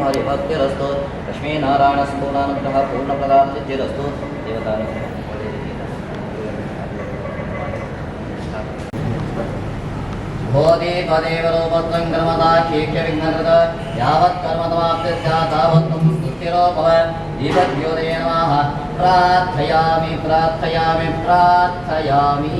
हरिभक्तिरस्तु लक्ष्मीनारायणस्फूर्णानुग्रह पूर्णप्रदाब्धिरस्तु देवतानुग्रह भोदे त्वदेव रूपत्वं कर्मदा शीघ्रविघ्नकृत यावत् कर्मतमाप्ति स्यात् तावत् त्वं स्तुतिरो भव दीपज्योतये नमः प्रार्थयामि प्रार्थयामि प्रार्थयामि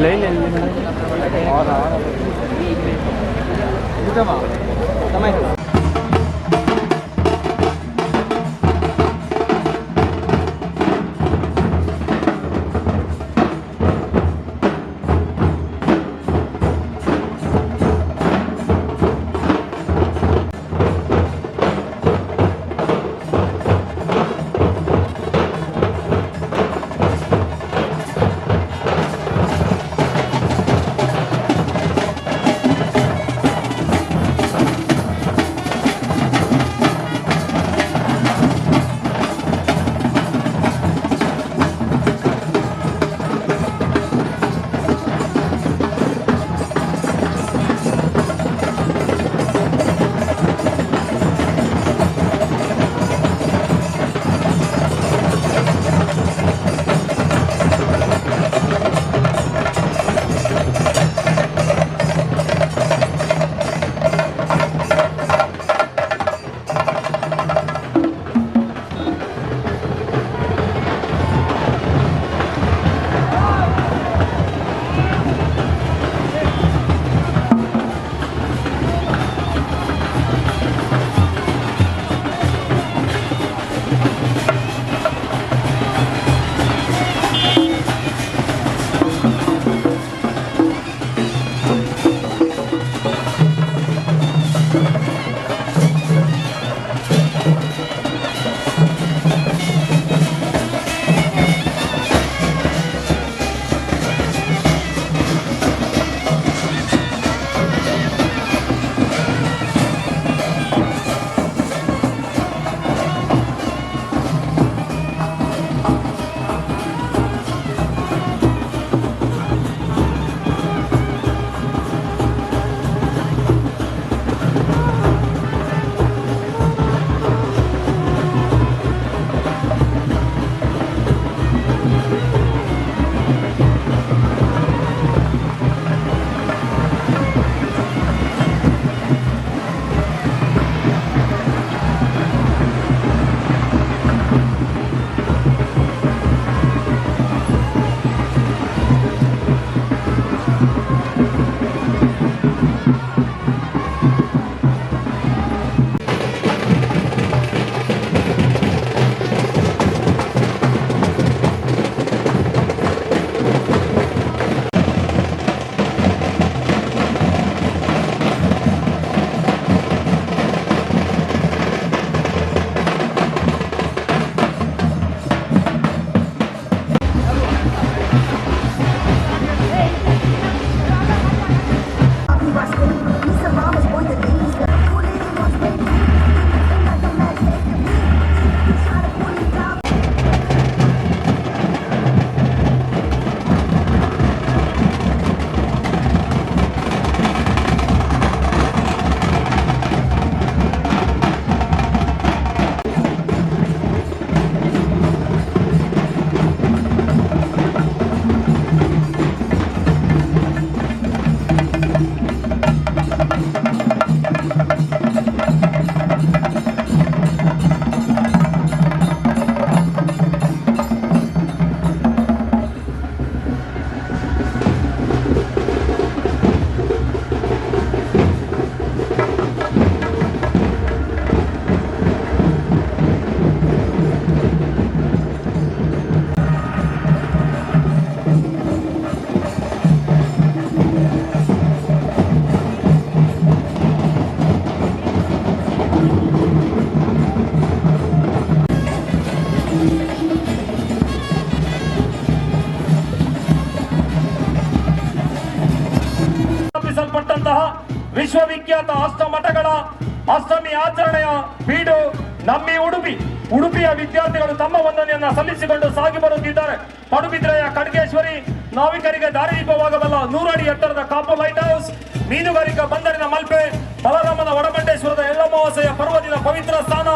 lấy lên đó đó cái mà tao mày ನಡೆಸುತ್ತಿರುವಂತಹ ವಿಶ್ವವಿಖ್ಯಾತ ಅಷ್ಟಮಠಗಳ ಅಷ್ಟಮಿ ಆಚರಣೆಯ ಬೀಡು ನಮ್ಮಿ ಉಡುಪಿಯ ವಿದ್ಯಾರ್ಥಿಗಳು ತಮ್ಮ ವಂದನೆಯನ್ನ ಸಲ್ಲಿಸಿಕೊಂಡು ಸಾಗಿ ಬರುತ್ತಿದ್ದಾರೆ. ಪಡುಬಿದ್ರೆಯ ಖಡ್ಗೇಶ್ವರಿ, ನಾವಿಕರಿಗೆ ದಾರಿದೀಪವಾಗಬಲ್ಲ 100 ಅಡಿ ಎತ್ತರದ ಕಾಪು ಲೈಟ್ ಹೌಸ್, ಮೀನುಗಾರಿಕಾ ಬಂದರಿನ ಮಲ್ಪೆ, ಬಲರಾಮನ ಒಡಮಂಡೇಶ್ವರದ ಎಳ್ಳಮಾವಾಸ್ಯೆಯ ಪರ್ವದಿನ ಪವಿತ್ರ ಸ್ಥಾನ,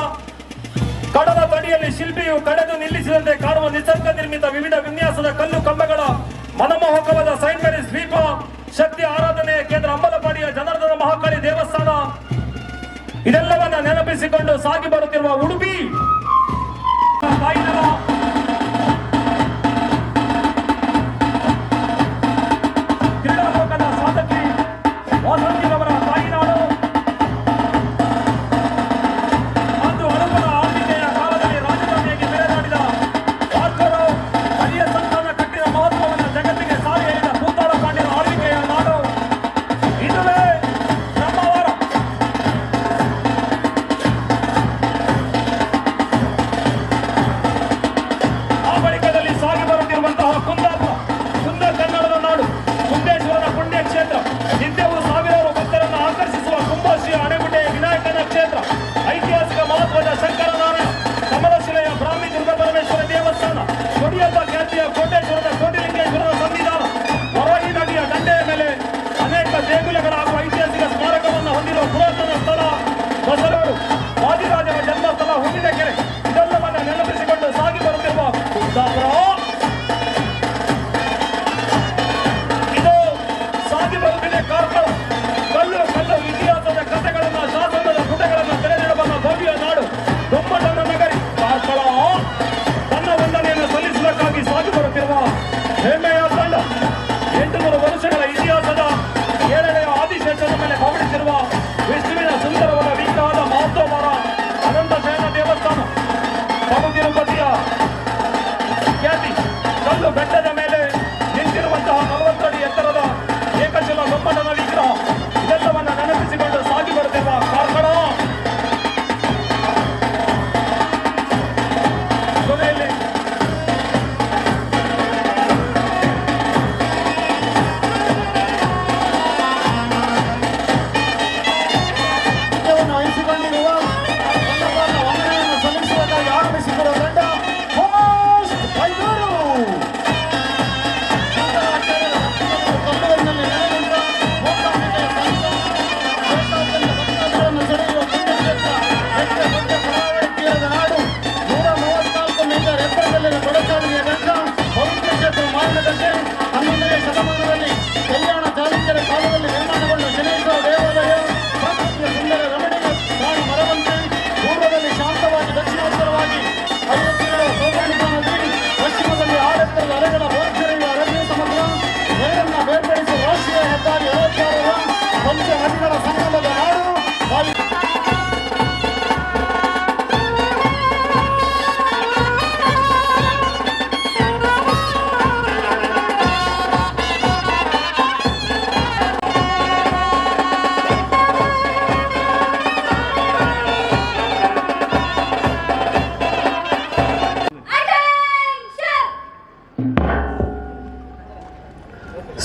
ಕಡಲ ತಡಿಯಲ್ಲಿ ಶಿಲ್ಪಿಯು ಕಡೆದು ನಿಲ್ಲಿಸಿದಂತೆ ಕಾಣುವ ನಿಸರ್ಗ ನಿರ್ಮಿತ ವಿವಿಧ ವಿನ್ಯಾಸದ ಕಲ್ಲು ಕಂಬಗಳ ಮನಮೋಹಕವಾದ ಸೈಂಟ್ ಮೇರಿಸ್ ದ್ವೀಪ, ಶಕ್ತಿ ಆರಾಧನೆಯ ಕೇಂದ್ರ ಅಂಬಲಪಾಡಿಯ ಜನಾರ್ದನ ಮಹಾಕಾಳಿ ದೇವಸ್ಥಾನ, ಇದೆಲ್ಲವನ್ನ ನೆನಪಿಸಿಕೊಂಡು ಸಾಗಿ ಬರುತ್ತಿರುವ ಉಡುಪಿ ಕ್ರೀಡಾಲೋಕದ ಸಾಧಕಿ ವಾಸಂತಿರವರ ತಾಯಿನಾಡು. ಅಂದು ಹಡಪನ ಆಳ್ವಿಕೆಯ ಕಾಲದಲ್ಲಿ ರಾಜಧಾನಿಯಾಗಿ ಬೆಳೆದಾಡಿದ ವಾರ್ಕರು ಹರಿಯ ಸಂತಾನ ಕಟ್ಟಿದ ಮಹತ್ವವನ್ನು ಜಗತ್ತಿಗೆ ಸಾರಿ ಹೇಳಿದ ಕೂತಾಳ ಪಾಂಡ್ಯರ ಆಳ್ವಿಕೆಯ ನಾಡು. ಇದುವೇ ಬ್ರಹ್ಮಾವರ. ಆ ಬಳಿಕದಲ್ಲಿ ಸಾಗಿ ಬರುತ್ತಿರುವಂತಹ ಕುಂದ ಕನ್ನಡದ ನಾಡು, ಕುಂದೇಶ್ವರನ ಪುಣ್ಯ ಕ್ಷೇತ್ರ, ನಿತ್ಯವೂ ಸಾವಿರಾರು ಭಕ್ತರನ್ನು ಆಕರ್ಷಿಸುವ ಕುಂಭಶ್ರೀ ಅಣೆಗುಡ್ಡೆಯ ವಿನಾಯಕನ ಕ್ಷೇತ್ರ, ಐತಿಹಾಸಿಕ ಮಹತ್ವದ ಶಂಕರನಾರಾಯಣ, ಕಮಲಶಿಲೆಯ ಬ್ರಾಹ್ಮಿ ದುರ್ಗಾ ಪರಮೇಶ್ವರ ದೇವಸ್ಥಾನ, ಕೊಡಿಯಪ್ಪ ಖ್ಯಾತಿಯ ಕೋಟೇಶ್ವರದ ಕೋಟಿಲಿಂಗೇಶ್ವರರ ಸನ್ನಿಧಾನ, ವರಾಹಿ ನದಿಯ ದಂಡೆಯ ಮೇಲೆ ಅನೇಕ ದೇಗುಲಗಳ ಹಾಗೂ ಐತಿಹಾಸಿಕ ಸ್ಮಾರಕವನ್ನು ಹೊಂದಿರುವ ಪುರಾತನ ಸ್ಥಳ ಬಸರಾಡು, ವಾದಿರಾಜರ ಜನ್ಮಸ್ಥಳ ಹುಣ್ಣಿನಕೆರೆ, ಇದೆಲ್ಲವನ್ನ ನೆನಪಿಸಿಕೊಂಡು ಸಾಗಿ ಬರುತ್ತಿರುವ ಕುಂದಾಪುರ. ಇದು ಸಾಗಿ ಬರುತ್ತಿದೆ ಕಾರ್ಕಳ. ಕಲ್ಲು ಇತಿಹಾಸದ ಕಥೆಗಳನ್ನ, ಶಾಸನದ ಪುಟಗಳನ್ನು ತೆರೆದಿಡಬಲ್ಲ ಭವ್ಯ ನಾಡು, ಗೊಮ್ಮಟನ ನಗರಿ ಕಾರ್ಕಳ. ತನ್ನ ವಂದನೆಯನ್ನು ಸಲ್ಲಿಸುವುದಕ್ಕಾಗಿ ಸಾಗಿ ಬರುತ್ತಿರುವ ಹೆಮ್ಮೆಯ ತಂಡ 800 ವರ್ಷಗಳ ಇತಿಹಾಸದ 7ನೇ ಆದಿಶೇಷದ ಮೇಲೆ ಪವಡಿಸಿರುವ ವಿಷ್ಣುವಿನ ಸುಂದರವಾದ ವಿಗ್ರಹದ ಮಹತ್ವವಾದ ಅನಂತ ಶಯನ ದೇವಸ್ಥಾನ, ತಿರುಪತಿಯ ಖ್ಯಾತಿ ಕಲ್ಲು ಬೆಟ್ಟದ ಮೇಲೆ ನಿಂತಿರುವಂತಹ 40 ಅಡಿ ಎತ್ತರದ ಏಕಶಿಲ ಗೊಮ್ಮಟನ ವಿಗ್ರಹ, ಇದೆಲ್ಲವನ್ನ ನೆನಪಿಸಿಕೊಂಡು ಸಾಗಿ ಬರುತ್ತಿರುವ ಕಾರ್ಕಳ. ಕೊನೆಯಲ್ಲಿ ವಹಿಸಿಕೊಂಡಿರುವ ವಂದನೆಯನ್ನು ಸಲ್ಲಿಸುವುದಕ್ಕಾಗಿ ಆಗಮಿಸಿರುವ ತಂಡ ಶತಮಾನದಲ್ಲಿ ಕಲ್ಯಾಣ ಚಾಲುಕ್ಯರ ಕಾಲದಲ್ಲಿ ನಿರ್ಮಾಣಗೊಂಡ ಶನೇಶ್ವರ ದೇವಾಲಯ, ಪ್ರಕೃತಿಯ ಸುಂದರ ರಮಣೀಯ ಪ್ರಾಣ ಮರವಂತೆ, ಪೂರ್ವದಲ್ಲಿ ಶಾಂತವಾಗಿ ದಕ್ಷಿಣೋತ್ತರವಾಗಿ ಹರಿಯುತ್ತಿರುವ ಸೌಗಣಿಕ ನದಿ, ಪಶ್ಚಿಮದಲ್ಲಿ ಆಳೆತ್ತರದ ಅಲೆಗಳ ಬೋರ್ಚರಿಯುವ ಅರಬ್ಬಿ ಸಮುದ್ರ, ನೀರನ್ನ ಬೇರ್ಪಡಿಸುವ ರಾಷ್ಟ್ರೀಯ ಹೆದ್ದಾರಿ 66ರ ಪಂಚ ನದಿಗಳ ಸಂಗಮದ ನಾಡು.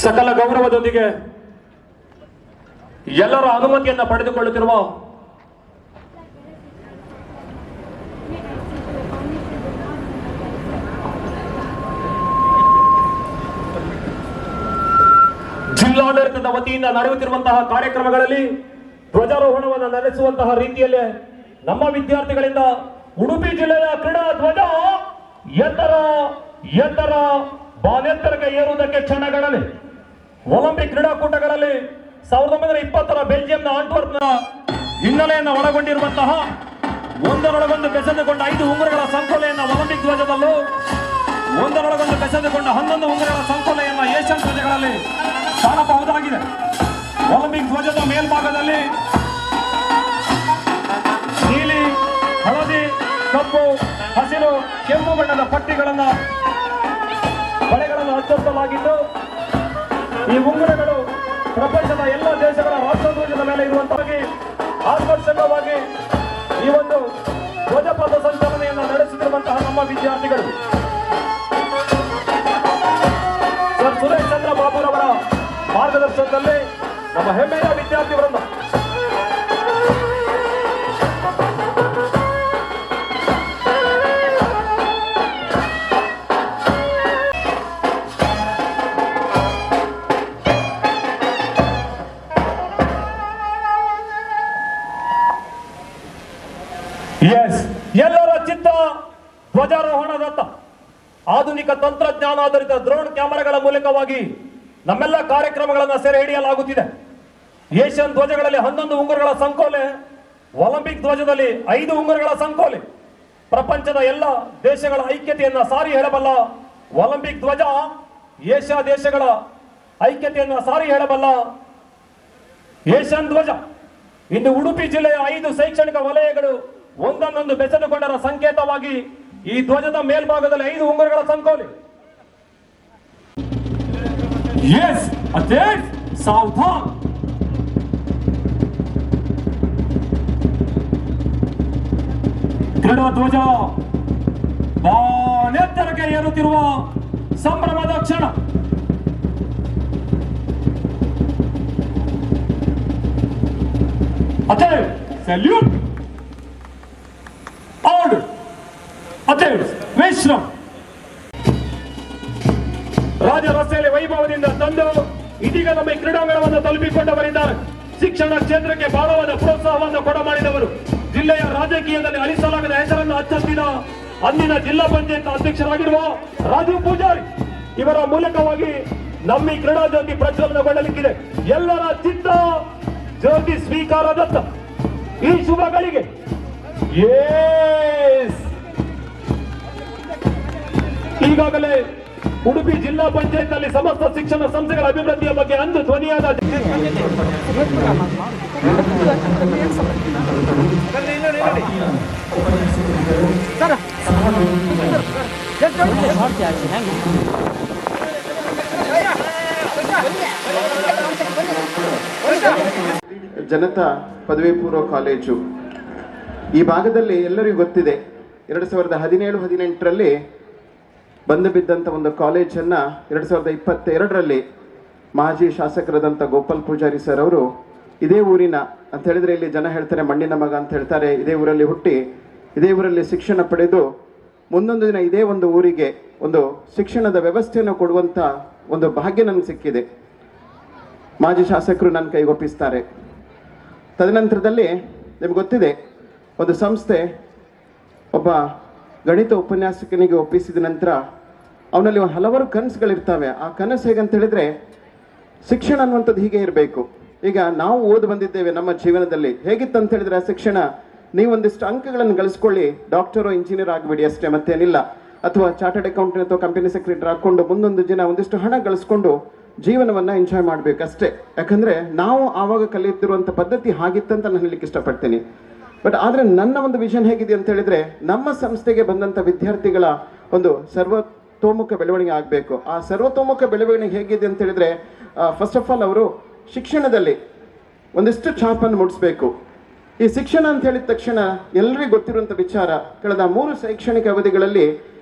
ಸಕಲ ಗೌರವದೊಂದಿಗೆ ಎಲ್ಲರ ಅನುಮತಿಯನ್ನ ಪಡೆದುಕೊಳ್ಳುತ್ತಿರುವ ಜಿಲ್ಲಾಡಳಿತದ ವತಿಯಿಂದ ನಡೆಯುತ್ತಿರುವಂತಹ ಕಾರ್ಯಕ್ರಮಗಳಲ್ಲಿ ಧ್ವಜಾರೋಹಣವನ್ನು ನಡೆಸುವಂತಹ ರೀತಿಯಲ್ಲಿ ನಮ್ಮ ವಿದ್ಯಾರ್ಥಿಗಳಿಂದ ಉಡುಪಿ ಜಿಲ್ಲೆಯ ಕ್ರೀಡಾ ಧ್ವಜ ಎತ್ತರ ಬಾನೆತ್ತರಕ್ಕೆ ಏರುವುದಕ್ಕೆ ಕ್ಷಣಗಳಲ್ಲಿ ಒಲಿಂಪಿಕ್ ಕ್ರೀಡಾಕೂಟಗಳಲ್ಲಿ 1920ರ ಬೆಲ್ಜಿಯಂನ ಆಂಟ್ವರ್ಪ್ನ ಹಿನ್ನೆಲೆಯನ್ನು ಒಳಗೊಂಡಿರುವಂತಹ ಒಂದರೊಳಗೊಂದು ಬೆಸೆದುಕೊಂಡ 5 ಉಂಗುರಗಳ ಸಂಕೋಲೆಯನ್ನು ಒಲಿಂಪಿಕ್ ಧ್ವಜದಲ್ಲೂ, ಒಂದರೊಳಗೊಂದು ಬೆಸೆದುಕೊಂಡ 11 ಉಂಗುರಗಳ ಸಂಕೋಲೆಯನ್ನು ಏಷ್ಯನ್ ಧ್ವಜಗಳಲ್ಲಿ ಕಾಣಬಹುದಾಗಿದೆ. ಒಲಿಂಪಿಕ್ ಧ್ವಜದ ಮೇಲ್ಭಾಗದಲ್ಲಿ ನೀಲಿ, ಹಳದಿ, ಕಪ್ಪು, ಹಸಿರು, ಕೆಂಪು ಬಣ್ಣದ ಪಟ್ಟಿಗಳನ್ನು ಬಳೆಗಳನ್ನು ಹಚ್ಚಲಾಗಿದ್ದು, ಈ ಉಂಗುರಗಳು ಪ್ರಪಂಚದ ಎಲ್ಲ ದೇಶಗಳ ರಾಷ್ಟ್ರಧ್ವಜದ ಮೇಲೆ ಇರುವಂತಹ ಆಕರ್ಷಕವಾಗಿ ಈ ಒಂದು ಧ್ವಜಪಥ ಸಂಚಲನೆಯನ್ನು ನಡೆಸುತ್ತಿರುವಂತಹ ನಮ್ಮ ವಿದ್ಯಾರ್ಥಿಗಳು ಸರ್ ಸುರೇಶ್ ಚಂದ್ರ ಬಾಬುರವರ ಮಾರ್ಗದರ್ಶನದಲ್ಲಿ ನಮ್ಮ ಹೆಮ್ಮೆಯ ವಿದ್ಯಾರ್ಥಿ ವೃಂದ. ಎಲ್ಲರ ಚಿತ್ತ ಧ್ವಜಾರೋಹಣದತ್ತ. ಆಧುನಿಕ ತಂತ್ರಜ್ಞಾನಾಧಾರಿತ ಡ್ರೋನ್ ಕ್ಯಾಮೆರಾಗಳ ಮೂಲಕವಾಗಿ ನಮ್ಮೆಲ್ಲ ಕಾರ್ಯಕ್ರಮಗಳನ್ನು ಸೆರೆ ಹಿಡಿಯಲಾಗುತ್ತಿದೆ. ಏಷ್ಯನ್ ಧ್ವಜಗಳಲ್ಲಿ 11 ಉಂಗುರಗಳ ಸಂಕೋಲೆ, ಒಲಿಂಪಿಕ್ ಧ್ವಜದಲ್ಲಿ 5 ಉಂಗುರಗಳ ಸಂಕೋಲೆ. ಪ್ರಪಂಚದ ಎಲ್ಲ ದೇಶಗಳ ಐಕ್ಯತೆಯನ್ನ ಸಾರಿ ಹೇಳಬಲ್ಲ ಒಲಿಂಪಿಕ್ ಧ್ವಜ, ಏಷ್ಯಾ ದೇಶಗಳ ಐಕ್ಯತೆಯನ್ನ ಸಾರಿ ಹೇಳಬಲ್ಲ ಏಷ್ಯನ್ ಧ್ವಜ. ಇಂದು ಉಡುಪಿ ಜಿಲ್ಲೆಯ 5 ಶೈಕ್ಷಣಿಕ ವಲಯಗಳು ಒಂದನ್ನೊಂದು ಬೆಸೆದುಕೊಂಡರ ಸಂಕೇತವಾಗಿ ಈ ಧ್ವಜದ ಮೇಲ್ಭಾಗದಲ್ಲಿ 5 ಉಂಗುರಗಳ ಸಂಕೋಲೆ. ಎಸ್ ಅಟೆಂಡ್ ಸಾವಧಾನ್. ಕ್ರೀಡಾ ಧ್ವಜ ಬಾನೆತ್ತರಕ್ಕೆ ಏರುತ್ತಿರುವ ಸಂಭ್ರಮದ ಕ್ಷಣ. Attention salute. ಆರ್ಡರ್ ಅಟೆಂಡ್ ವಿಶ್ರಮ್. ರಾಜ ರಸ್ತೆಯಲ್ಲಿ ವೈಭವದಿಂದ ತಂದು ಇದೀಗ ನಮ್ಮ ಈ ಕ್ರೀಡಾಂಗಣವನ್ನು ತಲುಪಿಕೊಂಡವರಿದ್ದಾರೆ. ಶಿಕ್ಷಣ ಕ್ಷೇತ್ರಕ್ಕೆ ಬಹಳವಾದ ಪ್ರೋತ್ಸಾಹವನ್ನು ಕೊಡಮಾಡಿದವರು, ಜಿಲ್ಲೆಯ ರಾಜಕೀಯದಲ್ಲಿ ಅಳಿಸಲಾಗದ ಹೆಸರನ್ನು ಅಚ್ಚೊತ್ತಿದ ಅಂದಿನ ಜಿಲ್ಲಾ ಪಂಚಾಯತ್ ಅಧ್ಯಕ್ಷರಾಗಿರುವ ರಾಜು ಪೂಜಾರಿ ಇವರ ಮೂಲಕವಾಗಿ ನಮ್ಮ ಈ ಕ್ರೀಡಾ ಜ್ಯೋತಿ ಪ್ರಜ್ವಲನಗೊಳ್ಳಲಿಕ್ಕಿದೆ. ಎಲ್ಲರ ಚಿತ್ತ ಜ್ಯೋತಿ ಸ್ವೀಕಾರದತ್ತ ಈ ಶುಭ ಗಳಿಗೆ. ಈಗಾಗಲೇ ಉಡುಪಿ ಜಿಲ್ಲಾ ಪಂಚಾಯತ್ ನಲ್ಲಿ ಸಮಸ್ತ ಶಿಕ್ಷಣ ಸಂಸ್ಥೆಗಳ ಅಭಿವೃದ್ಧಿಯ ಬಗ್ಗೆ ಅಂದು ಧ್ವನಿಯಾದ ಜನತಾ ಪದವಿ ಪೂರ್ವ ಕಾಲೇಜು ಈ ಭಾಗದಲ್ಲಿ ಎಲ್ಲರಿಗೂ ಗೊತ್ತಿದೆ. 2017-18ರಲ್ಲಿ ಬಂದು ಬಿದ್ದಂಥ ಒಂದು ಕಾಲೇಜನ್ನ 2022ರಲ್ಲಿ ಮಾಜಿ ಶಾಸಕರಾದಂಥ ಗೋಪಾಲ್ ಪೂಜಾರಿ ಸರ್ ಅವರು ಇದೇ ಊರಿನ ಅಂತ ಹೇಳಿದ್ರೆ, ಇಲ್ಲಿ ಜನ ಹೇಳ್ತಾರೆ ಮಣ್ಣಿನ ಮಗ ಅಂತ ಹೇಳ್ತಾರೆ, ಇದೇ ಊರಲ್ಲಿ ಹುಟ್ಟಿ ಇದೇ ಊರಲ್ಲಿ ಶಿಕ್ಷಣ ಪಡೆದು ಮುಂದೊಂದು ದಿನ ಇದೇ ಒಂದು ಊರಿಗೆ ಒಂದು ಶಿಕ್ಷಣದ ವ್ಯವಸ್ಥೆಯನ್ನು ಕೊಡುವಂಥ ಒಂದು ಭಾಗ್ಯ ನನಗೆ ಸಿಕ್ಕಿದೆ. ಮಾಜಿ ಶಾಸಕರು ನನ್ನ ಕೈಗೊಪ್ಪಿಸ್ತಾರೆ. ತದನಂತರದಲ್ಲಿ ನಿಮ್ಗೆ ಗೊತ್ತಿದೆ, ಒಂದು ಸಂಸ್ಥೆ ಒಬ್ಬ ಗಣಿತ ಉಪನ್ಯಾಸಕನಿಗೆ ಒಪ್ಪಿಸಿದ ನಂತರ ಅವನಲ್ಲಿ ಒಂದು ಹಲವಾರು ಕನಸುಗಳಿರ್ತವೆ. ಆ ಕನಸು ಹೇಗಂತ ಹೇಳಿದ್ರೆ, ಶಿಕ್ಷಣ ಅನ್ನುವಂಥದ್ದು ಹೀಗೆ ಇರಬೇಕು. ಈಗ ನಾವು ಓದಿ ಬಂದಿದ್ದೇವೆ ನಮ್ಮ ಜೀವನದಲ್ಲಿ. ಹೇಗಿತ್ತಂತ ಹೇಳಿದ್ರೆ ಆ ಶಿಕ್ಷಣ, ನೀವೊಂದಿಷ್ಟು ಅಂಕಗಳನ್ನು ಗಳಿಸ್ಕೊಳ್ಳಿ, ಡಾಕ್ಟರು ಇಂಜಿನಿಯರ್ ಆಗಿಬಿಡಿ ಅಷ್ಟೇ, ಮತ್ತೇನಿಲ್ಲ. ಅಥವಾ ಚಾರ್ಟರ್ಡ್ ಅಕೌಂಟೆಂಟ್ ಅಥವಾ ಕಂಪನಿ ಸೆಕ್ರೆಟರಿ ಹಾಕೊಂಡು ಮುಂದೊಂದು ದಿನ ಒಂದಿಷ್ಟು ಹಣ ಗಳಿಸ್ಕೊಂಡು ಜೀವನವನ್ನ ಎಂಜಾಯ್ ಮಾಡಬೇಕಷ್ಟೇ. ಯಾಕಂದ್ರೆ ನಾವು ಆವಾಗ ಕಲಿಯುತ್ತಿರುವಂಥ ಪದ್ಧತಿ ಹಾಗಿತ್ತಂತ ನಾನು ಹೇಳಲಿಕ್ಕೆ ಇಷ್ಟಪಡ್ತೀನಿ. ಬಟ್ ಆದರೆ ನನ್ನ ಒಂದು ವಿಷನ್ ಹೇಗಿದೆ ಅಂತ ಹೇಳಿದ್ರೆ, ನಮ್ಮ ಸಂಸ್ಥೆಗೆ ಬಂದಂಥ ವಿದ್ಯಾರ್ಥಿಗಳ ಒಂದು ಸರ್ವತೋಮುಖ ಬೆಳವಣಿಗೆ ಆಗಬೇಕು. ಆ ಸರ್ವತೋಮುಖ ಬೆಳವಣಿಗೆ ಹೇಗಿದೆ ಅಂತ ಹೇಳಿದ್ರೆ, ಫಸ್ಟ್ ಆಫ್ ಆಲ್ ಅವರು ಶಿಕ್ಷಣದಲ್ಲಿ ಒಂದಿಷ್ಟು ಛಾಪನ್ನು ಮೂಡಿಸ್ಬೇಕು. ಈ ಶಿಕ್ಷಣ ಅಂತ ಹೇಳಿದ ತಕ್ಷಣ ಎಲ್ಲರಿಗೂ ಗೊತ್ತಿರುವಂಥ ವಿಚಾರ, ಕಳೆದ 3 ಶೈಕ್ಷಣಿಕ ಅವಧಿಗಳಲ್ಲಿ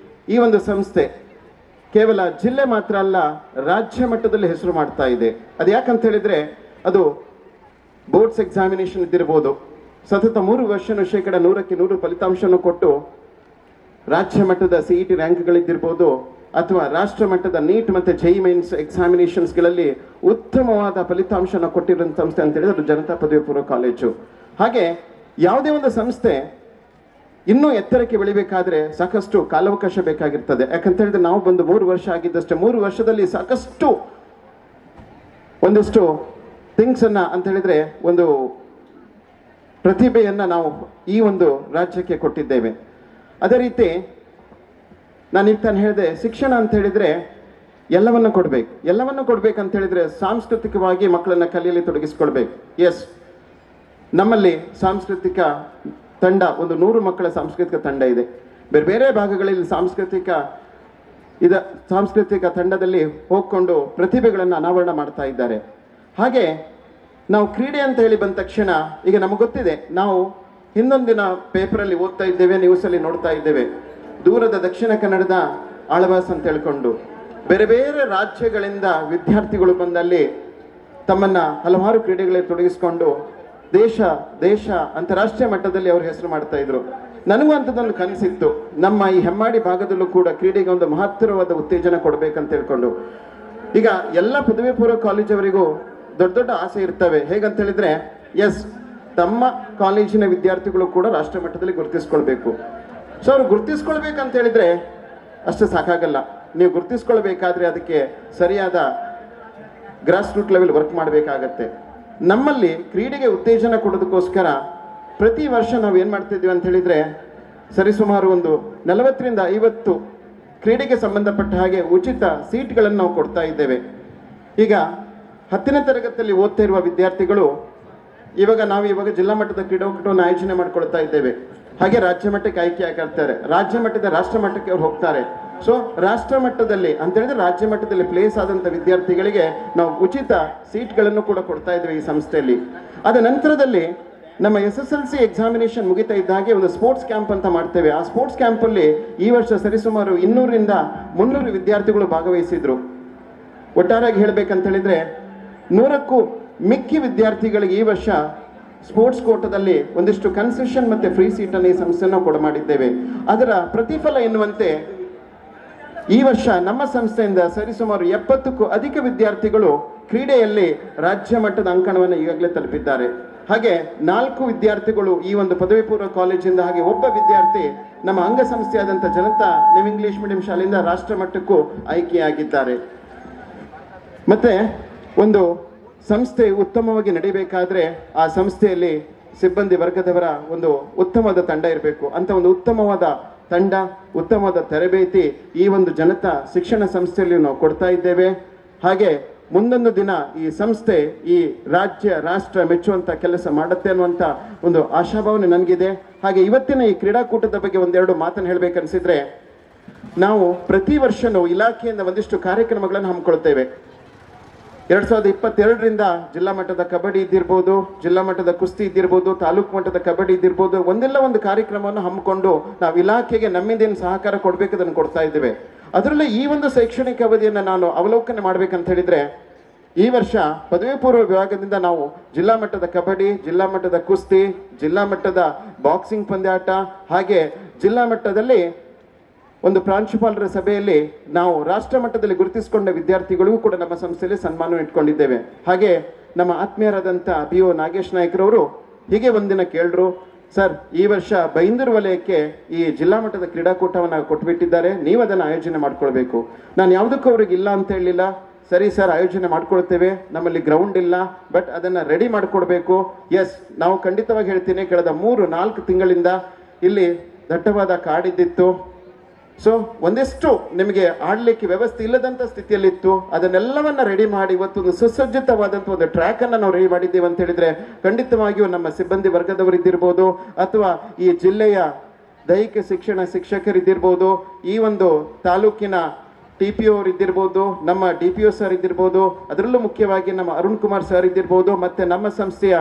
ಈ ಒಂದು ಸಂಸ್ಥೆ ಕೇವಲ ಜಿಲ್ಲೆ ಮಾತ್ರ ಅಲ್ಲ, ರಾಜ್ಯ ಮಟ್ಟದಲ್ಲಿ ಹೆಸರು ಮಾಡ್ತಾ ಇದೆ. ಅದು ಯಾಕಂತ ಹೇಳಿದ್ರೆ, ಅದು ಬೋರ್ಡ್ಸ್ ಎಕ್ಸಾಮಿನೇಷನ್ ಇದ್ದಿರ್ಬೋದು, ಸತತ 3 ವರ್ಷನೂ 100% ಫಲಿತಾಂಶವನ್ನು ಕೊಟ್ಟು ರಾಜ್ಯ ಮಟ್ಟದ CET ರ್ಯಾಂಕ್ಗಳಿದ್ದಿರ್ಬೋದು, ಅಥವಾ ರಾಷ್ಟ್ರ ಮಟ್ಟದ ನೀಟ್ ಮತ್ತು JEE ಮೈನ್ಸ್ ಎಕ್ಸಾಮಿನೇಷನ್ಸ್ಗಳಲ್ಲಿ ಉತ್ತಮವಾದ ಫಲಿತಾಂಶನ ಕೊಟ್ಟಿರೋ ಸಂಸ್ಥೆ ಅಂತ ಹೇಳಿದ್ರೆ ಅದು ಜನತಾ ಪದವಿ ಪೂರ್ವ ಕಾಲೇಜು. ಹಾಗೆ ಯಾವುದೇ ಒಂದು ಸಂಸ್ಥೆ ಇನ್ನೂ ಎತ್ತರಕ್ಕೆ ಬೆಳಿಬೇಕಾದ್ರೆ ಸಾಕಷ್ಟು ಕಾಲಾವಕಾಶ ಬೇಕಾಗಿರ್ತದೆ. ಯಾಕಂತ ಹೇಳಿದ್ರೆ ನಾವು ಬಂದು 3 ವರ್ಷ ಆಗಿದ್ದಷ್ಟೇ, 3 ವರ್ಷದಲ್ಲಿ ಸಾಕಷ್ಟು ಒಂದಿಷ್ಟು ಥಿಂಗ್ಸ್ ಅನ್ನ ಅಂತ ಹೇಳಿದ್ರೆ ಒಂದು ಪ್ರತಿಭೆಯನ್ನ ನಾವು ಈ ಒಂದು ರಾಜ್ಯಕ್ಕೆ ಕೊಟ್ಟಿದ್ದೇವೆ. ಅದೇ ರೀತಿ ನಾನೀಗ ತಾನು ಹೇಳಿದೆ, ಶಿಕ್ಷಣ ಅಂತ ಹೇಳಿದ್ರೆ ಎಲ್ಲವನ್ನ ಕೊಡ್ಬೇಕು. ಎಲ್ಲವನ್ನ ಕೊಡ್ಬೇಕಂತ ಹೇಳಿದ್ರೆ ಸಾಂಸ್ಕೃತಿಕವಾಗಿ ಮಕ್ಕಳನ್ನ ಕಲಿಯಲಿ ತೊಡಗಿಸ್ಕೊಳ್ಬೇಕು. ಎಸ್, ನಮ್ಮಲ್ಲಿ ಸಾಂಸ್ಕೃತಿಕ ತಂಡ ಒಂದು 100 ಮಕ್ಕಳ ಸಾಂಸ್ಕೃತಿಕ ತಂಡ ಇದೆ. ಬೇರೆ ಬೇರೆ ಭಾಗಗಳಲ್ಲಿ ಸಾಂಸ್ಕೃತಿಕ ತಂಡದಲ್ಲಿ ಹೋಗ್ಕೊಂಡು ಪ್ರತಿಭೆಗಳನ್ನು ಅನಾವರಣ ಮಾಡ್ತಾ ಇದ್ದಾರೆ. ಹಾಗೆ ನಾವು ಕ್ರೀಡೆ ಅಂತ ಹೇಳಿ ಬಂದ ತಕ್ಷಣ ಈಗ ನಮಗೆ ಗೊತ್ತಿದೆ, ನಾವು ಹಿಂದೊಂದಿನ ಪೇಪರಲ್ಲಿ ಓದ್ತಾ ಇದ್ದೇವೆ, ನ್ಯೂಸಲ್ಲಿ ನೋಡ್ತಾ ಇದ್ದೇವೆ, ದೂರದ ದಕ್ಷಿಣ ಕನ್ನಡದ ಆಳ್ವಾಸ್ ಅಂತ ಹೇಳ್ಕೊಂಡು ಬೇರೆ ಬೇರೆ ರಾಜ್ಯಗಳಿಂದ ವಿದ್ಯಾರ್ಥಿಗಳು ಬಂದಲ್ಲಿ ತಮ್ಮನ್ನ ಹಲವಾರು ಕ್ರೀಡೆಗಳಲ್ಲಿ ತೊಡಗಿಸಿಕೊಂಡು ದೇಶ ಅಂತಾರಾಷ್ಟ್ರೀಯ ಮಟ್ಟದಲ್ಲಿ ಅವರು ಹೆಸರು ಮಾಡ್ತಾ ಇದ್ರು. ನನಗೂ ಅಂಥದ್ದೊಂದು ಕನಸಿತ್ತು, ನಮ್ಮ ಈ ಹೆಮ್ಮಾಡಿ ಭಾಗದಲ್ಲೂ ಕೂಡ ಕ್ರೀಡೆಗೆ ಒಂದು ಮಹತ್ತರವಾದ ಉತ್ತೇಜನ ಕೊಡಬೇಕಂತ ಹೇಳ್ಕೊಂಡು. ಈಗ ಎಲ್ಲ ಪದವಿ ಪೂರ್ವ ಕಾಲೇಜವರಿಗೂ ದೊಡ್ಡ ದೊಡ್ಡ ಆಸೆ ಇರ್ತವೆ. ಹೇಗಂತ ಹೇಳಿದ್ರೆ, ಎಸ್, ತಮ್ಮ ಕಾಲೇಜಿನ ವಿದ್ಯಾರ್ಥಿಗಳು ಕೂಡ ರಾಷ್ಟ್ರ ಮಟ್ಟದಲ್ಲಿ ಗುರುತಿಸ್ಕೊಳ್ಬೇಕು. ಸೊ ಅವ್ರು ಗುರುತಿಸ್ಕೊಳ್ಬೇಕಂತ ಹೇಳಿದ್ರೆ ಅಷ್ಟು ಸಾಕಾಗಲ್ಲ. ನೀವು ಗುರುತಿಸ್ಕೊಳ್ಬೇಕಾದ್ರೆ ಅದಕ್ಕೆ ಸರಿಯಾದ ಗ್ರಾಸ್ ರೂಟ್ ಲೆವೆಲ್ ವರ್ಕ್ ಮಾಡಬೇಕಾಗತ್ತೆ. ನಮ್ಮಲ್ಲಿ ಕ್ರೀಡೆಗೆ ಉತ್ತೇಜನ ಕೊಡೋದಕ್ಕೋಸ್ಕರ ಪ್ರತಿ ವರ್ಷ ನಾವು ಏನು ಮಾಡ್ತಿದ್ದೀವಿ ಅಂತ ಹೇಳಿದ್ರೆ, ಸರಿಸುಮಾರು ಒಂದು 40ರಿಂದ 50 ಕ್ರೀಡೆಗೆ ಸಂಬಂಧಪಟ್ಟ ಹಾಗೆ ಉಚಿತ ಸೀಟ್ಗಳನ್ನು ನಾವು ಕೊಡ್ತಾ ಇದ್ದೇವೆ. ಈಗ 10ನೇ ತರಗತಿಯಲ್ಲಿ ಓದ್ತಾ ಇರುವ ವಿದ್ಯಾರ್ಥಿಗಳು ಇವಾಗ ಜಿಲ್ಲಾ ಮಟ್ಟದ ಕ್ರೀಡಾಕೂಟವನ್ನು ಆಯೋಜನೆ ಮಾಡ್ಕೊಳ್ತಾ ಇದ್ದೇವೆ. ಹಾಗೆ ರಾಜ್ಯ ಮಟ್ಟಕ್ಕೆ ಆಯ್ಕೆ ಆಗಿರ್ತಾರೆ, ರಾಜ್ಯ ಮಟ್ಟದ ರಾಷ್ಟ್ರ ಮಟ್ಟಕ್ಕೆ ಅವ್ರು ಹೋಗ್ತಾರೆ. ಸೊ ರಾಷ್ಟ್ರ ಮಟ್ಟದಲ್ಲಿ ಅಂತ ಹೇಳಿದ್ರೆ ರಾಜ್ಯ ಮಟ್ಟದಲ್ಲಿ ಪ್ಲೇಸ್ ಆದಂಥ ವಿದ್ಯಾರ್ಥಿಗಳಿಗೆ ನಾವು ಉಚಿತ ಸೀಟ್ಗಳನ್ನು ಕೂಡ ಕೊಡ್ತಾ ಇದ್ದೇವೆ ಈ ಸಂಸ್ಥೆಯಲ್ಲಿ. ಅದ ನಂತರದಲ್ಲಿ ನಮ್ಮ SSLC ಎಕ್ಸಾಮಿನೇಷನ್ ಮುಗಿತಾ ಇದ್ದ ಹಾಗೆ ಒಂದು ಸ್ಪೋರ್ಟ್ಸ್ ಕ್ಯಾಂಪ್ ಅಂತ ಮಾಡ್ತೇವೆ. ಆ ಸ್ಪೋರ್ಟ್ಸ್ ಕ್ಯಾಂಪಲ್ಲಿ ಈ ವರ್ಷ ಸರಿಸುಮಾರು 200ರಿಂದ 300 ವಿದ್ಯಾರ್ಥಿಗಳು ಭಾಗವಹಿಸಿದ್ರು. ಒಟ್ಟಾರೆಯಾಗಿ ಹೇಳಬೇಕಂತ ಹೇಳಿದ್ರೆ 100ಕ್ಕೂ ಮಿಕ್ಕಿ ವಿದ್ಯಾರ್ಥಿಗಳಿಗೆ ಈ ವರ್ಷ ಸ್ಪೋರ್ಟ್ಸ್ ಕೋಟದಲ್ಲಿ ಒಂದಿಷ್ಟು ಕನ್ಸೆಷನ್ ಮತ್ತೆ ಫ್ರೀ ಸೀಟನ್ನು ಈ ಸಂಸ್ಥೆಯನ್ನು ಕೊಡಮಾಡಿದ್ದೇವೆ. ಅದರ ಪ್ರತಿಫಲ ಎನ್ನುವಂತೆ ಈ ವರ್ಷ ನಮ್ಮ ಸಂಸ್ಥೆಯಿಂದ ಸರಿಸುಮಾರು 70ಕ್ಕೂ ಅಧಿಕ ವಿದ್ಯಾರ್ಥಿಗಳು ಕ್ರೀಡೆಯಲ್ಲಿ ರಾಜ್ಯ ಮಟ್ಟದ ಅಂಕಣವನ್ನು ಈಗಾಗಲೇ ತಲುಪಿದ್ದಾರೆ. ಹಾಗೆ 4 ವಿದ್ಯಾರ್ಥಿಗಳು ಈ ಒಂದು ಪದವಿ ಪೂರ್ವ ಕಾಲೇಜಿಂದ, ಹಾಗೆ ಒಬ್ಬ ವಿದ್ಯಾರ್ಥಿ ನಮ್ಮ ಅಂಗಸಂಸ್ಥೆಯಾದಂಥ ಜನತಾ ನ್ಯೂ ಇಂಗ್ಲಿಷ್ ಮೀಡಿಯಂ ಶಾಲೆಯಿಂದ ರಾಷ್ಟ್ರ ಮಟ್ಟಕ್ಕೂ ಆಯ್ಕೆಯಾಗಿದ್ದಾರೆ. ಮತ್ತೆ ಒಂದು ಸಂಸ್ಥೆ ಉತ್ತಮವಾಗಿ ನಡೀಬೇಕಾದ್ರೆ ಆ ಸಂಸ್ಥೆಯಲ್ಲಿ ಸಿಬ್ಬಂದಿ ವರ್ಗದವರ ಒಂದು ಉತ್ತಮವಾದ ತಂಡ ಇರಬೇಕು. ಅಂತ ಒಂದು ಉತ್ತಮವಾದ ತಂಡ, ಉತ್ತಮವಾದ ತರಬೇತಿ ಈ ಒಂದು ಜನತಾ ಶಿಕ್ಷಣ ಸಂಸ್ಥೆಯಲ್ಲಿ ನಾವು ಕೊಡ್ತಾ ಇದ್ದೇವೆ. ಹಾಗೆ ಮುಂದೊಂದು ದಿನ ಈ ಸಂಸ್ಥೆ ಈ ರಾಜ್ಯ ರಾಷ್ಟ್ರ ಮೆಚ್ಚುವಂತ ಕೆಲಸ ಮಾಡುತ್ತೆ ಅನ್ನುವಂಥ ಒಂದು ಆಶಾಭಾವನೆ ನನಗಿದೆ. ಹಾಗೆ ಇವತ್ತಿನ ಈ ಕ್ರೀಡಾಕೂಟದ ಬಗ್ಗೆ ಒಂದೆರಡು ಮಾತನ್ನು ಹೇಳಬೇಕನ್ಸಿದ್ರೆ, ನಾವು ಪ್ರತಿ ವರ್ಷನೂ ಇಲಾಖೆಯಿಂದ ಒಂದಿಷ್ಟು ಕಾರ್ಯಕ್ರಮಗಳನ್ನು ಹಮ್ಮಿಕೊಳ್ತೇವೆ. 2022ರಿಂದ ಜಿಲ್ಲಾ ಮಟ್ಟದ ಕಬಡ್ಡಿ ಇದ್ದಿರ್ಬೋದು, ಜಿಲ್ಲಾ ಮಟ್ಟದ ಕುಸ್ತಿ ಇದ್ದಿರ್ಬೋದು, ತಾಲೂಕು ಮಟ್ಟದ ಕಬಡ್ಡಿ ಇದ್ದಿರ್ಬೋದು, ಒಂದು ಕಾರ್ಯಕ್ರಮವನ್ನು ಹಮ್ಮಿಕೊಂಡು ನಾವು ಇಲಾಖೆಗೆ ನಮ್ಮಿಂದೇನು ಸಹಕಾರ ಕೊಡಬೇಕು ಅದನ್ನು ಕೊಡ್ತಾ ಇದ್ದೇವೆ. ಅದರಲ್ಲೇ ಈ ಒಂದು ಶೈಕ್ಷಣಿಕ ಅವಧಿಯನ್ನು ನಾನು ಅವಲೋಕನೆ ಮಾಡ್ಬೇಕಂತ ಹೇಳಿದ್ರೆ, ಈ ವರ್ಷ ಪದವಿ ಪೂರ್ವ ವಿಭಾಗದಿಂದ ನಾವು ಜಿಲ್ಲಾ ಮಟ್ಟದ ಕಬಡ್ಡಿ, ಜಿಲ್ಲಾ ಮಟ್ಟದ ಕುಸ್ತಿ, ಜಿಲ್ಲಾ ಮಟ್ಟದ ಬಾಕ್ಸಿಂಗ್ ಪಂದ್ಯಾಟ, ಹಾಗೆ ಜಿಲ್ಲಾ ಮಟ್ಟದಲ್ಲಿ ಒಂದು ಪ್ರಾಂಶುಪಾಲರ ಸಭೆಯಲ್ಲಿ ನಾವು ರಾಷ್ಟ್ರ ಮಟ್ಟದಲ್ಲಿ ಗುರುತಿಸಿಕೊಂಡ ವಿದ್ಯಾರ್ಥಿಗಳಿಗೂ ಕೂಡ ನಮ್ಮ ಸಂಸ್ಥೆಯಲ್ಲಿ ಸನ್ಮಾನ ಇಟ್ಕೊಂಡಿದ್ದೇವೆ. ಹಾಗೆ ನಮ್ಮ ಆತ್ಮೀಯರಾದಂಥ PO ನಾಗೇಶ್ ನಾಯ್ಕರವರು ಹೀಗೆ ಒಂದಿನ ಕೇಳಿದ್ರು, ಸರ್ ಈ ವರ್ಷ ಬೈಂದೂರು ವಲಯಕ್ಕೆ ಈ ಜಿಲ್ಲಾ ಮಟ್ಟದ ಕ್ರೀಡಾಕೂಟವನ್ನು ಕೊಟ್ಬಿಟ್ಟಿದ್ದಾರೆ, ನೀವು ಅದನ್ನು ಆಯೋಜನೆ ಮಾಡ್ಕೊಳ್ಬೇಕು. ನಾನು ಯಾವುದಕ್ಕೂ ಅವ್ರಿಗೆ ಇಲ್ಲ ಅಂತ ಹೇಳಿಲ್ಲ. ಸರಿ ಸರ್, ಆಯೋಜನೆ ಮಾಡ್ಕೊಳ್ತೇವೆ, ನಮ್ಮಲ್ಲಿ ಗ್ರೌಂಡ್ ಇಲ್ಲ, ಬಟ್ ಅದನ್ನು ರೆಡಿ ಮಾಡಿಕೊಡ್ಬೇಕು. ಎಸ್, ನಾವು ಖಂಡಿತವಾಗಿ ಹೇಳ್ತೀನಿ, ಕಳೆದ 3-4 ತಿಂಗಳಿಂದ ಇಲ್ಲಿ ದಟ್ಟವಾದ ಕಾಡಿದ್ದಿತ್ತು. ಸೊ ಒಂದಿಷ್ಟು ನಿಮಗೆ ಆಡ್ಲಿಕ್ಕೆ ವ್ಯವಸ್ಥೆ ಇಲ್ಲದಂಥ ಸ್ಥಿತಿಯಲ್ಲಿತ್ತು. ಅದನ್ನೆಲ್ಲವನ್ನ ರೆಡಿ ಮಾಡಿ ಇವತ್ತೊಂದು ಸುಸಜ್ಜಿತವಾದಂಥ ಒಂದು ಟ್ರ್ಯಾಕ್ ಅನ್ನು ನಾವು ರೆಡಿ ಮಾಡಿದ್ದೇವೆ ಅಂತ ಹೇಳಿದ್ರೆ, ಖಂಡಿತವಾಗಿಯೂ ನಮ್ಮ ಸಿಬ್ಬಂದಿ ವರ್ಗದವರಿದ್ದಿರ್ಬೋದು, ಅಥವಾ ಈ ಜಿಲ್ಲೆಯ ದೈಹಿಕ ಶಿಕ್ಷಣ ಶಿಕ್ಷಕರಿದ್ದಿರ್ಬೋದು, ಈ ಒಂದು ತಾಲೂಕಿನ TPO ಅವರು ಇದ್ದಿರ್ಬೋದು, ನಮ್ಮ DPO ಸರ್ ಇದ್ದಿರ್ಬೋದು, ಅದರಲ್ಲೂ ಮುಖ್ಯವಾಗಿ ನಮ್ಮ ಅರುಣ್ ಕುಮಾರ್ ಸರ್ ಇದ್ದಿರ್ಬೋದು, ಮತ್ತೆ ನಮ್ಮ ಸಂಸ್ಥೆಯ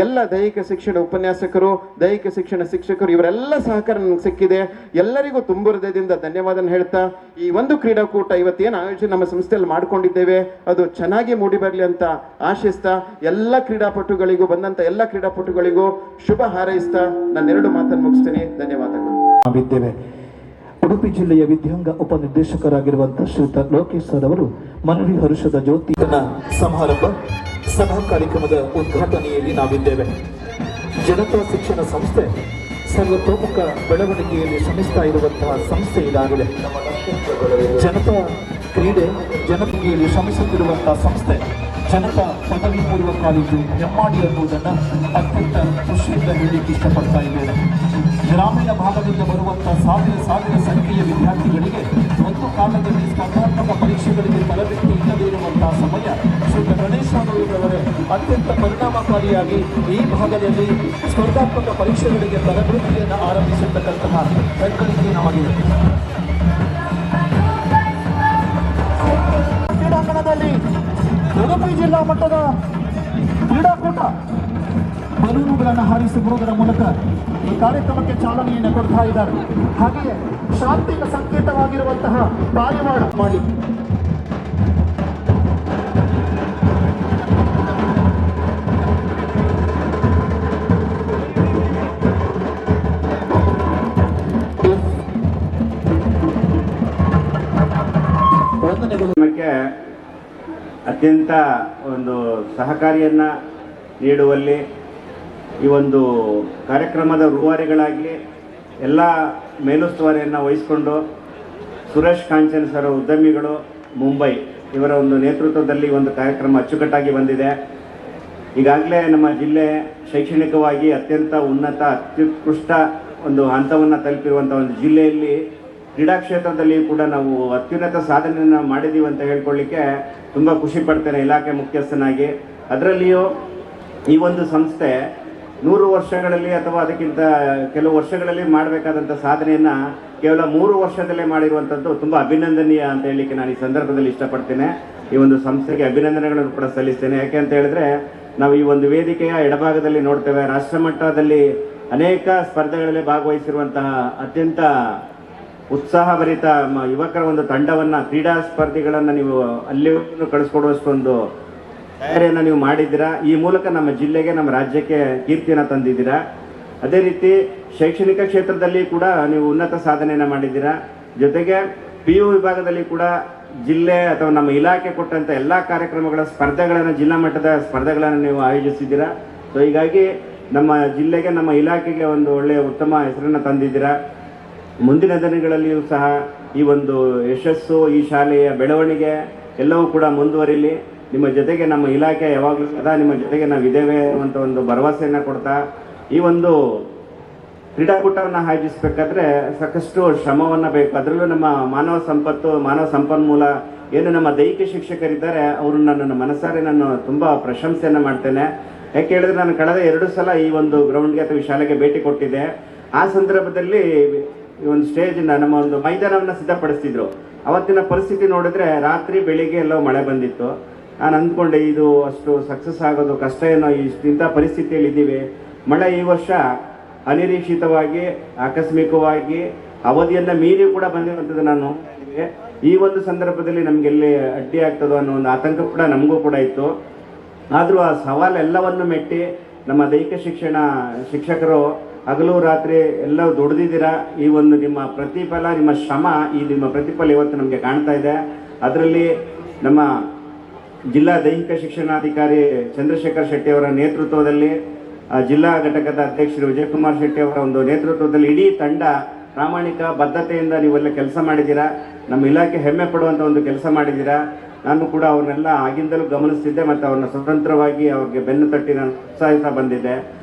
ಎಲ್ಲ ದೈಹಿಕ ಶಿಕ್ಷಣ ಉಪನ್ಯಾಸಕರು, ದೈಹಿಕ ಶಿಕ್ಷಣ ಶಿಕ್ಷಕರು, ಇವರೆಲ್ಲ ಸಹಕಾರ ನನಗೆ ಸಿಕ್ಕಿದೆ. ಎಲ್ಲರಿಗೂ ತುಂಬ ಹೃದಯದಿಂದ ಧನ್ಯವಾದ ಹೇಳ್ತಾ, ಈ ಒಂದು ಕ್ರೀಡಾಕೂಟ ಇವತ್ತೇನು ಆಯೋಜನೆ ನಮ್ಮ ಸಂಸ್ಥೆಯಲ್ಲಿ ಮಾಡ್ಕೊಂಡಿದ್ದೇವೆ ಅದು ಚೆನ್ನಾಗಿ ಮೂಡಿ ಬರಲಿ ಅಂತ ಆಶಿಸ್ತಾ, ಎಲ್ಲ ಕ್ರೀಡಾಪಟುಗಳಿಗೂ ಬಂದಂತ ಎಲ್ಲ ಕ್ರೀಡಾಪಟುಗಳಿಗೂ ಶುಭ ಹಾರೈಸ್ತಾ ನನ್ನ 2 ಮಾತನ್ನು ಮುಗಿಸ್ತೇನೆ. ಧನ್ಯವಾದಗಳು. ಉಡುಪಿ ಜಿಲ್ಲೆಯ ವಿದ್ಯಾಂಗ ಉಪನಿರ್ದೇಶಕರಾಗಿರುವಂತಹ ಶ್ರೀಯುತ ಲೋಕೇಶ್ ಸರ್ ಅವರು ಮನವಿ ಹರುಷದ ಜ್ಯೋತಿ ಸಮಾರಂಭ ಸಭಾ ಕಾರ್ಯಕ್ರಮದ ಉದ್ಘಾಟನೆಯಲ್ಲಿ ನಾವಿದ್ದೇವೆ. ಜನತಾ ಶಿಕ್ಷಣ ಸಂಸ್ಥೆ ಸರ್ವತೋಮುಖ ಬೆಳವಣಿಗೆಯಲ್ಲಿ ಶ್ರಮಿಸ್ತಾ ಇರುವಂತಹ ಸಂಸ್ಥೆ ಇದಾಗಿದೆ. ಜನತಾ ಕ್ರೀಡೆ ಜನಪ್ರಿಯಲ್ಲಿ ಶ್ರಮಿಸುತ್ತಿರುವಂತಹ ಸಂಸ್ಥೆ ಜನತಾ ಪದವಿ ಪೂರ್ವ ಕಾಲೇಜು ಹೆಮ್ಮಾಡಿ ಅನ್ನುವುದನ್ನು ಅತ್ಯಂತ ಖುಷಿಯಿಂದ ಹೇಳಲಿಕ್ಕೆ ಇಷ್ಟಪಡ್ತಾ ಇದ್ದೇನೆ. ಗ್ರಾಮೀಣ ಭಾಗದಿಂದ ಬರುವಂತಹ ಸಾವಿರ ಸಂಖ್ಯೆಯ ವಿದ್ಯಾರ್ಥಿಗಳಿಗೆ ಒಂದು ಕಾಲದಲ್ಲಿ ಸ್ಪರ್ಧಾತ್ಮಕ ಪರೀಕ್ಷೆಗಳಿಗೆ ತರಬೇತಿ ಇಲ್ಲದೇ ಇರುವಂತಹ ಸಮಯ ಶ್ರೀ ಗಣೇಶರವರೇ ಅತ್ಯಂತ ಪರಿಣಾಮಕಾರಿಯಾಗಿ ಈ ಭಾಗದಲ್ಲಿ ಸ್ಪರ್ಧಾತ್ಮಕ ಪರೀಕ್ಷೆಗಳಿಗೆ ತರಬೇತಿಯನ್ನು ಆರಂಭಿಸಿರ್ತಕ್ಕಂತಹ ಹೆಗ್ಗಳಿಕೆ ನಮಗೆ. ಕ್ರೀಡಾಂಗಣದಲ್ಲಿ ಉಡುಪಿ ಜಿಲ್ಲಾ ಮಟ್ಟದ ಕ್ರೀಡಾಕೂಟ ಬಲೂನುಗಳನ್ನು ಹಾರಿಸುವುದರ ಮೂಲಕ ಈ ಕಾರ್ಯಕ್ರಮಕ್ಕೆ ಚಾಲನೆಯನ್ನು ಕೊಡ್ತಾ ಇದ್ದಾರೆ. ಹಾಗೆಯೇ ಶಾಂತಿಗೆ ಸಂಕೇತವಾಗಿರುವಂತಹ ಪಾರಿವಾಳ ಮಾಡಿ ನಮಗೆ ಅತ್ಯಂತ ಒಂದು ಸಹಕಾರಿಯನ್ನು ನೀಡುವಲ್ಲಿ ಈ ಒಂದು ಕಾರ್ಯಕ್ರಮದ ರೂವಾರಿಗಳಾಗಿ ಎಲ್ಲ ಮೇಲುಸ್ತುವಾರಿಯನ್ನು ವಹಿಸಿಕೊಂಡು ಸುರೇಶ್ ಕಾಂಚನ್ ಸರ್ ಉದ್ಯಮಿಗಳು ಮುಂಬೈ ಇವರ ಒಂದು ನೇತೃತ್ವದಲ್ಲಿ ಒಂದು ಕಾರ್ಯಕ್ರಮ ಅಚ್ಚುಕಟ್ಟಾಗಿ ಬಂದಿದೆ. ಈಗಾಗಲೇ ನಮ್ಮ ಜಿಲ್ಲೆ ಶೈಕ್ಷಣಿಕವಾಗಿ ಅತ್ಯಂತ ಉನ್ನತ ಅತ್ಯುತ್ಕೃಷ್ಟ ಒಂದು ಹಂತವನ್ನು ತಲುಪಿರುವಂಥ ಒಂದು ಜಿಲ್ಲೆಯಲ್ಲಿ ಕ್ರೀಡಾ ಕ್ಷೇತ್ರದಲ್ಲಿ ಕೂಡ ನಾವು ಅತ್ಯುನ್ನತ ಸಾಧನೆಯನ್ನು ಮಾಡಿದ್ದೀವಿ ಅಂತ ಹೇಳ್ಕೊಳ್ಳಿಕ್ಕೆ ತುಂಬ ಖುಷಿ ಪಡ್ತೇನೆ ಇಲಾಖೆ ಮುಖ್ಯಸ್ಥನಾಗಿ. ಅದರಲ್ಲಿಯೂ ಈ ಒಂದು ಸಂಸ್ಥೆ 100 ವರ್ಷಗಳಲ್ಲಿ ಅಥವಾ ಅದಕ್ಕಿಂತ ಕೆಲವು ವರ್ಷಗಳಲ್ಲಿ ಮಾಡಬೇಕಾದಂಥ ಸಾಧನೆಯನ್ನು ಕೇವಲ 3 ವರ್ಷದಲ್ಲೇ ಮಾಡಿರುವಂಥದ್ದು ತುಂಬ ಅಭಿನಂದನೀಯ ಅಂತ ಹೇಳಲಿಕ್ಕೆ ನಾನು ಈ ಸಂದರ್ಭದಲ್ಲಿ ಇಷ್ಟಪಡ್ತೇನೆ. ಈ ಒಂದು ಸಂಸ್ಥೆಗೆ ಅಭಿನಂದನೆಗಳನ್ನು ಕೂಡ ಸಲ್ಲಿಸ್ತೇನೆ. ಯಾಕೆ ಅಂತ ಹೇಳಿದ್ರೆ ನಾವು ಈ ಒಂದು ವೇದಿಕೆಯ ಎಡಭಾಗದಲ್ಲಿ ನೋಡ್ತೇವೆ, ರಾಷ್ಟ್ರ ಮಟ್ಟದಲ್ಲಿ ಅನೇಕ ಸ್ಪರ್ಧೆಗಳಲ್ಲಿ ಭಾಗವಹಿಸಿರುವಂತಹ ಅತ್ಯಂತ ಉತ್ಸಾಹಭರಿತ ಯುವಕರ ಒಂದು ತಂಡವನ್ನು, ಕ್ರೀಡಾ ಸ್ಪರ್ಧಿಗಳನ್ನು ನೀವು ಅಲ್ಲಿ ಕಳಿಸ್ಕೊಡುವಷ್ಟು ಒಂದು ತಯಾರಿಯನ್ನು ನೀವು ಮಾಡಿದ್ದೀರಾ. ಈ ಮೂಲಕ ನಮ್ಮ ಜಿಲ್ಲೆಗೆ, ನಮ್ಮ ರಾಜ್ಯಕ್ಕೆ ಕೀರ್ತಿಯನ್ನು ತಂದಿದ್ದೀರಾ. ಅದೇ ರೀತಿ ಶೈಕ್ಷಣಿಕ ಕ್ಷೇತ್ರದಲ್ಲಿ ಕೂಡ ನೀವು ಉನ್ನತ ಸಾಧನೆಯನ್ನು ಮಾಡಿದ್ದೀರಾ. ಜೊತೆಗೆ PU ವಿಭಾಗದಲ್ಲಿ ಕೂಡ ಜಿಲ್ಲೆ ಅಥವಾ ನಮ್ಮ ಇಲಾಖೆ ಕೊಟ್ಟಂಥ ಎಲ್ಲ ಕಾರ್ಯಕ್ರಮಗಳ ಸ್ಪರ್ಧೆಗಳನ್ನು, ಜಿಲ್ಲಾ ಮಟ್ಟದ ಸ್ಪರ್ಧೆಗಳನ್ನು ನೀವು ಆಯೋಜಿಸಿದ್ದೀರಾ. ಸೊ ಹೀಗಾಗಿ ನಮ್ಮ ಜಿಲ್ಲೆಗೆ, ನಮ್ಮ ಇಲಾಖೆಗೆ ಒಂದು ಒಳ್ಳೆಯ ಉತ್ತಮ ಹೆಸರನ್ನು ತಂದಿದ್ದೀರಾ. ಮುಂದಿನ ದಿನಗಳಲ್ಲಿಯೂ ಸಹ ಈ ಒಂದು ಯಶಸ್ಸು, ಈ ಶಾಲೆಯ ಬೆಳವಣಿಗೆ ಎಲ್ಲವೂ ಕೂಡ ಮುಂದುವರಿಲಿ. ನಿಮ್ಮ ಜೊತೆಗೆ ನಮ್ಮ ಇಲಾಖೆ ಯಾವಾಗಲೂ ಸದಾ ನಿಮ್ಮ ಜೊತೆಗೆ ನಾವಿದ್ದೇವೆ ಅಂತ ಒಂದು ಭರವಸೆಯನ್ನು ಕೊಡ್ತಾ, ಈ ಒಂದು ಕ್ರೀಡಾಕೂಟವನ್ನು ಆಯೋಜಿಸಬೇಕಾದ್ರೆ ಸಾಕಷ್ಟು ಶ್ರಮವನ್ನು ಬೇಕು. ಅದರಲ್ಲೂ ನಮ್ಮ ಮಾನವ ಸಂಪತ್ತು, ಮಾನವ ಸಂಪನ್ಮೂಲ ಏನು ನಮ್ಮ ದೈಹಿಕ ಶಿಕ್ಷಕರಿದ್ದಾರೆ, ಅವರು ನನ್ನ ಮನಸಾರೆ ನಾನು ತುಂಬ ಪ್ರಶಂಸೆಯನ್ನು ಮಾಡ್ತೇನೆ. ಯಾಕೆ ಹೇಳಿದ್ರೆ ನಾನು ಕಳೆದ 2 ಸಲ ಈ ಒಂದು ಗ್ರೌಂಡ್ಗೆ ಅಥವಾ ಈ ಶಾಲೆಗೆ ಭೇಟಿ ಕೊಟ್ಟಿದ್ದೆ. ಆ ಸಂದರ್ಭದಲ್ಲಿ ಈ ಒಂದು ಸ್ಟೇಜ್ ನಮ್ಮ ಒಂದು ಮೈದಾನವನ್ನು ಸಿದ್ಧಪಡಿಸ್ತಿದ್ರು. ಅವತ್ತಿನ ಪರಿಸ್ಥಿತಿ ನೋಡಿದ್ರೆ ರಾತ್ರಿ ಬೆಳಿಗ್ಗೆ ಎಲ್ಲೋ ಮಳೆ ಬಂದಿತ್ತು. ನಾನು ಅಂದ್ಕೊಂಡೆ ಇದು ಅಷ್ಟು ಸಕ್ಸಸ್ ಆಗೋದು ಕಷ್ಟ ಏನೋ, ಇಂಥ ಪರಿಸ್ಥಿತಿಯಲ್ಲಿ ಇದ್ದೀವಿ. ಮಳೆ ಈ ವರ್ಷ ಅನಿರೀಕ್ಷಿತವಾಗಿ, ಆಕಸ್ಮಿಕವಾಗಿ, ಅವಧಿಯನ್ನು ಮೀರಿ ಕೂಡ ಬಂದಿರುವಂಥದ್ದು ನಾನು ನೋಡಿದ್ವಿ. ಈ ಒಂದು ಸಂದರ್ಭದಲ್ಲಿ ನಮಗೆಲ್ಲಿ ಅಡ್ಡಿ ಆಗ್ತದೋ ಅನ್ನೋ ಒಂದು ಆತಂಕ ಕೂಡ ನಮಗೂ ಕೂಡ ಇತ್ತು. ಆದರೂ ಆ ಸವಾಲೆಲ್ಲವನ್ನು ಮೆಟ್ಟಿ ನಮ್ಮ ದೈಹಿಕ ಶಿಕ್ಷಕರು ಹಗಲು ರಾತ್ರಿ ಎಲ್ಲ ದುಡಿದಿದ್ದೀರಾ. ಈ ಒಂದು ನಿಮ್ಮ ಪ್ರತಿಫಲ, ನಿಮ್ಮ ಶ್ರಮ, ಈ ನಿಮ್ಮ ಪ್ರತಿಫಲ ಇವತ್ತು ನಮಗೆ ಕಾಣ್ತಾ ಇದೆ. ಅದರಲ್ಲಿ ನಮ್ಮ ಜಿಲ್ಲಾ ದೈಹಿಕ ಶಿಕ್ಷಣಾಧಿಕಾರಿ ಚಂದ್ರಶೇಖರ್ ಶೆಟ್ಟಿ ಅವರ ನೇತೃತ್ವದಲ್ಲಿ, ಜಿಲ್ಲಾ ಘಟಕದ ಅಧ್ಯಕ್ಷರು ವಿಜಯಕುಮಾರ್ ಶೆಟ್ಟಿ ಅವರ ಒಂದು ನೇತೃತ್ವದಲ್ಲಿ ಇಡೀ ತಂಡ ಪ್ರಾಮಾಣಿಕ ಬದ್ಧತೆಯಿಂದ ನೀವೆಲ್ಲ ಕೆಲಸ ಮಾಡಿದ್ದೀರಾ. ನಮ್ಮ ಇಲಾಖೆ ಹೆಮ್ಮೆ ಪಡುವಂಥ ಒಂದು ಕೆಲಸ ಮಾಡಿದ್ದೀರಾ. ನಾನು ಕೂಡ ಅವ್ರನ್ನೆಲ್ಲ ಆಗಿಂದಲೂ ಗಮನಿಸ್ತಿದ್ದೆ ಮತ್ತು ಅವ್ರನ್ನ ಸ್ವತಂತ್ರವಾಗಿ ಅವ್ರಿಗೆ ಬೆನ್ನು ತಟ್ಟಿ ನಾನು ಉತ್ಸಾಹಿಸ್ತಾ ಬಂದಿದ್ದೆ.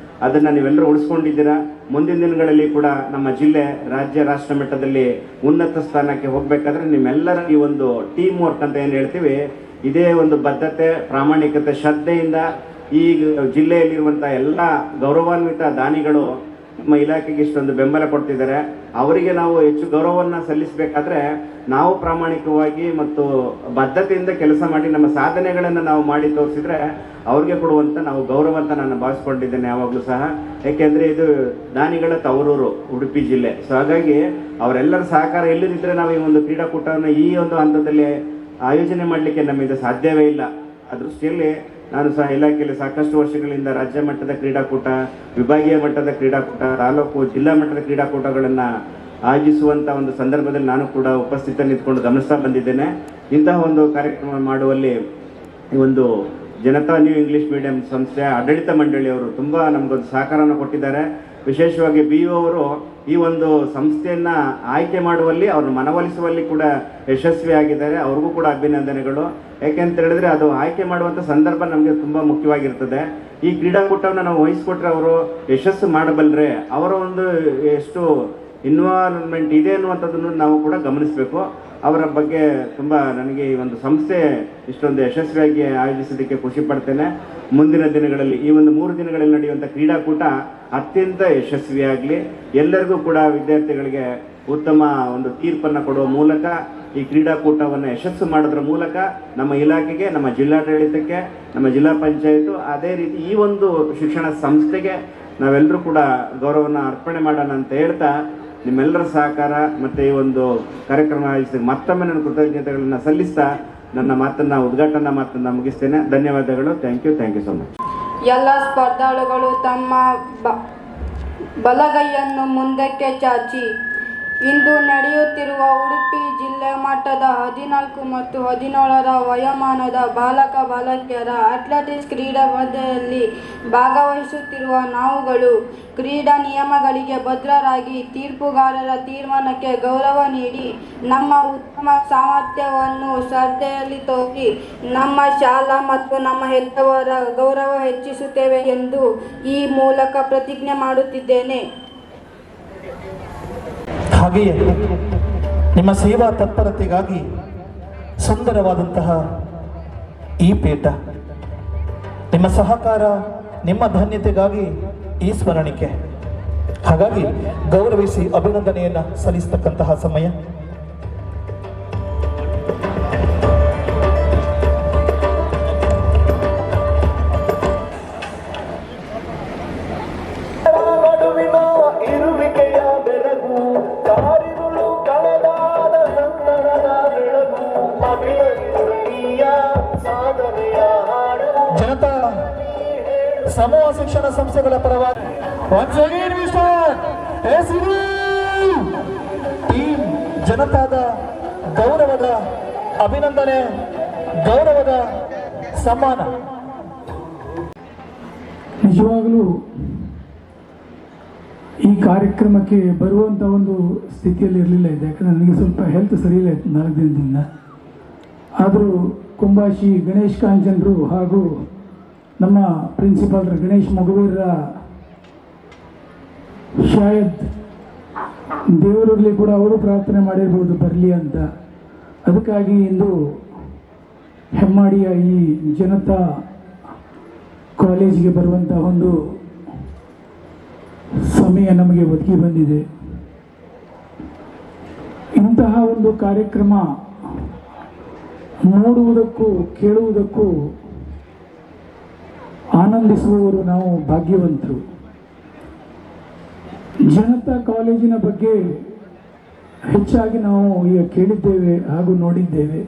ಅದನ್ನು ನೀವೆಲ್ಲರೂ ಉಳಿಸ್ಕೊಂಡಿದ್ದೀರಾ. ಮುಂದಿನ ದಿನಗಳಲ್ಲಿ ಕೂಡ ನಮ್ಮ ಜಿಲ್ಲೆ ರಾಜ್ಯ, ರಾಷ್ಟ್ರ ಮಟ್ಟದಲ್ಲಿ ಉನ್ನತ ಸ್ಥಾನಕ್ಕೆ ಹೋಗಬೇಕಾದ್ರೆ ನಿಮ್ಮೆಲ್ಲರ ಈ ಒಂದು ಟೀಮ್ ವರ್ಕ್ ಅಂತ ಏನು ಹೇಳ್ತೀವಿ, ಇದೇ ಒಂದು ಬದ್ಧತೆ, ಪ್ರಾಮಾಣಿಕತೆ, ಶ್ರದ್ಧೆಯಿಂದ ಈ ಜಿಲ್ಲೆಯಲ್ಲಿರುವಂಥ ಎಲ್ಲ ಗೌರವಾನ್ವಿತ ದಾನಿಗಳು ನಮ್ಮ ಇಲಾಖೆಗೆ ಇಷ್ಟೊಂದು ಬೆಂಬಲ ಕೊಡ್ತಿದ್ದಾರೆ. ಅವರಿಗೆ ನಾವು ಹೆಚ್ಚು ಗೌರವವನ್ನು ಸಲ್ಲಿಸಬೇಕಾದ್ರೆ ನಾವು ಪ್ರಾಮಾಣಿಕವಾಗಿ ಮತ್ತು ಬದ್ಧತೆಯಿಂದ ಕೆಲಸ ಮಾಡಿ ನಮ್ಮ ಸಾಧನೆಗಳನ್ನು ನಾವು ಮಾಡಿ ತೋರಿಸಿದ್ರೆ ಅವ್ರಿಗೆ ಕೊಡುವಂಥ ನಾವು ಗೌರವ ಅಂತ ನಾನು ಭಾವಿಸ್ಕೊಂಡಿದ್ದೇನೆ ಯಾವಾಗಲೂ ಸಹ. ಯಾಕೆಂದರೆ ಇದು ದಾನಿಗಳ ತವರೂರು ಉಡುಪಿ ಜಿಲ್ಲೆ. ಸೊ ಹಾಗಾಗಿ ಅವರೆಲ್ಲರ ಸಹಕಾರ ಎಲ್ಲಿದ್ದರೆ ನಾವು ಈ ಒಂದು ಕ್ರೀಡಾಕೂಟವನ್ನು ಈ ಒಂದು ಹಂತದಲ್ಲಿ ಆಯೋಜನೆ ಮಾಡಲಿಕ್ಕೆ ನಮ್ಮಿಂದ ಸಾಧ್ಯವೇ ಇಲ್ಲ. ಆ ದೃಷ್ಟಿಯಲ್ಲಿ ನಾನು ಸಹ ಇಲಾಖೆಯಲ್ಲಿ ಸಾಕಷ್ಟು ವರ್ಷಗಳಿಂದ ರಾಜ್ಯ ಮಟ್ಟದ ಕ್ರೀಡಾಕೂಟ, ವಿಭಾಗೀಯ ಮಟ್ಟದ ಕ್ರೀಡಾಕೂಟ, ತಾಲೂಕು, ಜಿಲ್ಲಾ ಮಟ್ಟದ ಕ್ರೀಡಾಕೂಟಗಳನ್ನು ಆಯೋಜಿಸುವಂಥ ಒಂದು ಸಂದರ್ಭದಲ್ಲಿ ನಾನು ಕೂಡ ಉಪಸ್ಥಿತ ನಿಂತ್ಕೊಂಡು ಗಮನಿಸ್ತಾ ಬಂದಿದ್ದೇನೆ. ಇಂತಹ ಒಂದು ಕಾರ್ಯಕ್ರಮ ಮಾಡುವಲ್ಲಿ ಈ ಒಂದು ಜನತಾ ನ್ಯೂ ಇಂಗ್ಲೀಷ್ ಮೀಡಿಯಂ ಸಂಸ್ಥೆಯ ಆಡಳಿತ ಮಂಡಳಿಯವರು ತುಂಬ ನಮಗೊಂದು ಸಹಕಾರವನ್ನು ಕೊಟ್ಟಿದ್ದಾರೆ. ವಿಶೇಷವಾಗಿ BO ಅವರು ಈ ಒಂದು ಸಂಸ್ಥೆಯನ್ನು ಆಯ್ಕೆ ಮಾಡುವಲ್ಲಿ, ಅವ್ರನ್ನ ಮನವೊಲಿಸುವಲ್ಲಿ ಕೂಡ ಯಶಸ್ವಿಯಾಗಿದ್ದಾರೆ. ಅವ್ರಿಗೂ ಕೂಡ ಅಭಿನಂದನೆಗಳು. ಯಾಕೆಂತ ಹೇಳಿದ್ರೆ ಅದು ಆಯ್ಕೆ ಮಾಡುವಂಥ ಸಂದರ್ಭ ನಮಗೆ ತುಂಬ ಮುಖ್ಯವಾಗಿರ್ತದೆ. ಈ ಕ್ರೀಡಾಕೂಟವನ್ನು ನಾವು ವಹಿಸ್ಕೊಟ್ರೆ ಅವರು ಯಶಸ್ಸು ಮಾಡಬಲ್ಲರೆ, ಅವರ ಒಂದು ಎಷ್ಟು ಇನ್ವಾಲ್ವ್ಮೆಂಟ್ ಇದೆ ಅನ್ನುವಂಥದ್ದನ್ನು ನಾವು ಕೂಡ ಗಮನಿಸಬೇಕು. ಅವರ ಬಗ್ಗೆ ತುಂಬ ನನಗೆ ಈ ಒಂದು ಸಂಸ್ಥೆ ಇಷ್ಟೊಂದು ಯಶಸ್ವಿಯಾಗಿ ಆಯೋಜಿಸೋದಕ್ಕೆ ಖುಷಿ ಪಡ್ತೇನೆ. ಮುಂದಿನ ದಿನಗಳಲ್ಲಿ ಈ ಒಂದು 3 ದಿನಗಳಲ್ಲಿ ನಡೆಯುವಂಥ ಕ್ರೀಡಾಕೂಟ ಅತ್ಯಂತ ಯಶಸ್ವಿಯಾಗಲಿ. ಎಲ್ಲರಿಗೂ ಕೂಡ ವಿದ್ಯಾರ್ಥಿಗಳಿಗೆ ಉತ್ತಮ ಒಂದು ತೀರ್ಪನ್ನು ಕೊಡುವ ಮೂಲಕ ಈ ಕ್ರೀಡಾಕೂಟವನ್ನು ಯಶಸ್ಸು ಮಾಡೋದ್ರ ಮೂಲಕ ನಮ್ಮ ಇಲಾಖೆಗೆ, ನಮ್ಮ ಜಿಲ್ಲಾಡಳಿತಕ್ಕೆ, ನಮ್ಮ ಜಿಲ್ಲಾ ಪಂಚಾಯತು, ಅದೇ ರೀತಿ ಈ ಒಂದು ಶಿಕ್ಷಣ ಸಂಸ್ಥೆಗೆ ನಾವೆಲ್ಲರೂ ಕೂಡ ಗೌರವವನ್ನು ಅರ್ಪಣೆ ಮಾಡೋಣ ಅಂತ ಹೇಳ್ತಾ, ನಿಮ್ಮೆಲ್ಲರ ಸಹಕಾರ ಮತ್ತು ಈ ಒಂದು ಕಾರ್ಯಕ್ರಮ ಆಯೋಜಿಸಿದ ಮತ್ತೊಮ್ಮೆ ನನ್ನ ಕೃತಜ್ಞತೆಗಳನ್ನು ಸಲ್ಲಿಸ್ತಾ ನನ್ನ ಮಾತನ್ನು, ಉದ್ಘಾಟನಾ ಮಾತನ್ನು ಮುಗಿಸ್ತೇನೆ. ಧನ್ಯವಾದಗಳು. Thank you so much. ಎಲ್ಲ ಸ್ಪರ್ಧಾಳುಗಳು ತಮ್ಮ ಬಲಗೈಯನ್ನು ಮುಂದಕ್ಕೆ ಚಾಚಿ ಇಂದು ನಡೆಯುತ್ತಿರುವ ಉಡುಪಿ ಜಿಲ್ಲೆ ಮಟ್ಟದ 14 ಮತ್ತು 17ರ ವಯೋಮಾನದ ಬಾಲಕ ಬಾಲಕಿಯರ ಅಥ್ಲೆಟಿಕ್ಸ್ ಕ್ರೀಡಾ ಸ್ಪರ್ಧೆಯಲ್ಲಿ ಭಾಗವಹಿಸುತ್ತಿರುವ ನಾವುಗಳು ಕ್ರೀಡಾ ನಿಯಮಗಳಿಗೆ ಬದ್ಧರಾಗಿ ತೀರ್ಪುಗಾರರ ತೀರ್ಮಾನಕ್ಕೆ ಗೌರವ ನೀಡಿ ನಮ್ಮ ಉತ್ತಮ ಸಾಮರ್ಥ್ಯವನ್ನು ಸ್ಪರ್ಧೆಯಲ್ಲಿ ತೋರಿ ನಮ್ಮ ಶಾಲಾ ಮತ್ತು ನಮ್ಮ ಹೆತ್ತವರ ಗೌರವ ಹೆಚ್ಚಿಸುತ್ತೇವೆ ಎಂದು ಈ ಮೂಲಕ ಪ್ರತಿಜ್ಞೆ ಮಾಡುತ್ತಿದ್ದೇನೆ. ಹಾಗೆಯೇ ನಿಮ್ಮ ಸೇವಾ ತತ್ಪರತೆಗಾಗಿ ಸುಂದರವಾದಂತಹ ಈ ಪೀಠ, ನಿಮ್ಮ ಸಹಕಾರ, ನಿಮ್ಮ ಧನ್ಯತೆಗಾಗಿ ಈ ಸ್ಮರಣಿಕೆ. ಹಾಗಾಗಿ ಗೌರವಿಸಿ ಅಭಿನಂದನೆಯನ್ನು ಸಲ್ಲಿಸತಕ್ಕಂತಹ ಸಮಯ. ಜನತಾ ಸಮೂಹ ಶಿಕ್ಷಣ ಸಂಸ್ಥೆಗಳ ಪರವಾಗಿ ಟೀಮ್ ಜನತಾದ ಗೌರವದ ಅಭಿನಂದನೆ, ಗೌರವದ ಸಮ್ಮಾನ. ನಿಜವಾಗಲೂ ಈ ಕಾರ್ಯಕ್ರಮಕ್ಕೆ ಬರುವಂಥ ಒಂದು ಸ್ಥಿತಿಯಲ್ಲಿ ಇರಲಿಲ್ಲ ಇದೆ. ಯಾಕಂದರೆ ನನಗೆ ಸ್ವಲ್ಪ ಹೆಲ್ತ್ ಸರಿ ಇಲ್ಲ 4 ದಿನದಿಂದ. ಆದರೂ ಕುಂಬಾಶಿ ಗಣೇಶ್ ಕಾಂಚನ್ರು ಹಾಗೂ ನಮ್ಮ ಪ್ರಿನ್ಸಿಪಾಲ್ರ ಗಣೇಶ್ ಮಗುವೀರ ಶಾಯದ್ ದೇವರಲ್ಲಿ ಕೂಡ ಅವರು ಪ್ರಾರ್ಥನೆ ಮಾಡಿರ್ಬೋದು ಬರಲಿ ಅಂತ. ಅದಕ್ಕಾಗಿ ಇಂದು ಹೆಮ್ಮಾಡಿಯ ಈ ಜನತಾ ಕಾಲೇಜಿಗೆ ಬರುವಂಥ ಒಂದು ಸಮಯ ನಮಗೆ ಒದಗಿ ಬಂದಿದೆ. ಇಂತಹ ಒಂದು ಕಾರ್ಯಕ್ರಮ ನೋಡುವುದಕ್ಕೂ ಕೇಳುವುದಕ್ಕೂ ಆನಂದಿಸುವವರು ನಾವು ಭಾಗ್ಯವಂತರು. ಜನತಾ ಕಾಲೇಜಿನ ಬಗ್ಗೆ ಹೆಚ್ಚಾಗಿ ನಾವು ಈಗ ಕೇಳಿದ್ದೇವೆ ಹಾಗೂ ನೋಡಿದ್ದೇವೆ.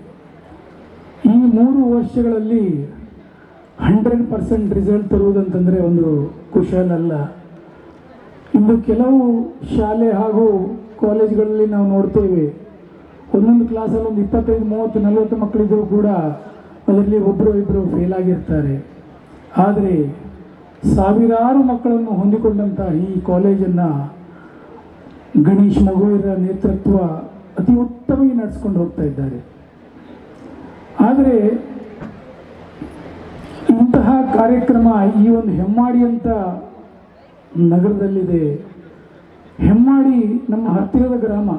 ಈ 3 ವರ್ಷಗಳಲ್ಲಿ 100% ರಿಸಲ್ಟ್ ತರುವುದಂತಂದರೆ ಒಂದು ಕುಶಲಲ್ಲ. ಇನ್ನು ಕೆಲವು ಶಾಲೆ ಹಾಗೂ ಕಾಲೇಜುಗಳಲ್ಲಿ ನಾವು ನೋಡ್ತೇವೆ, ಒಂದೊಂದು ಕ್ಲಾಸಲ್ಲಿ ಒಂದು 25, 30, 40 ಮಕ್ಕಳಿದ್ದರೂ ಕೂಡ ಅದರಲ್ಲಿ ಒಬ್ಬರು ಇಬ್ಬರು ಫೇಲ್ ಆಗಿರ್ತಾರೆ. ಆದರೆ ಸಾವಿರಾರು ಮಕ್ಕಳನ್ನು ಹೊಂದಿಕೊಂಡಂಥ ಈ ಕಾಲೇಜನ್ನು ಗಣೇಶ್ ಮಗುವೀರ ನೇತೃತ್ವ ಅತಿ ಉತ್ತಮವಾಗಿ ನಡೆಸ್ಕೊಂಡು ಹೋಗ್ತಾ ಇದ್ದಾರೆ. ಆದರೆ ಇಂತಹ ಕಾರ್ಯಕ್ರಮ ಈ ಒಂದು ಹೆಮ್ಮಾಡಿ ಅಂತ ನಗರದಲ್ಲಿದೆ. ಹೆಮ್ಮಾಡಿ ನಮ್ಮ ಹತ್ತಿರದ ಗ್ರಾಮ.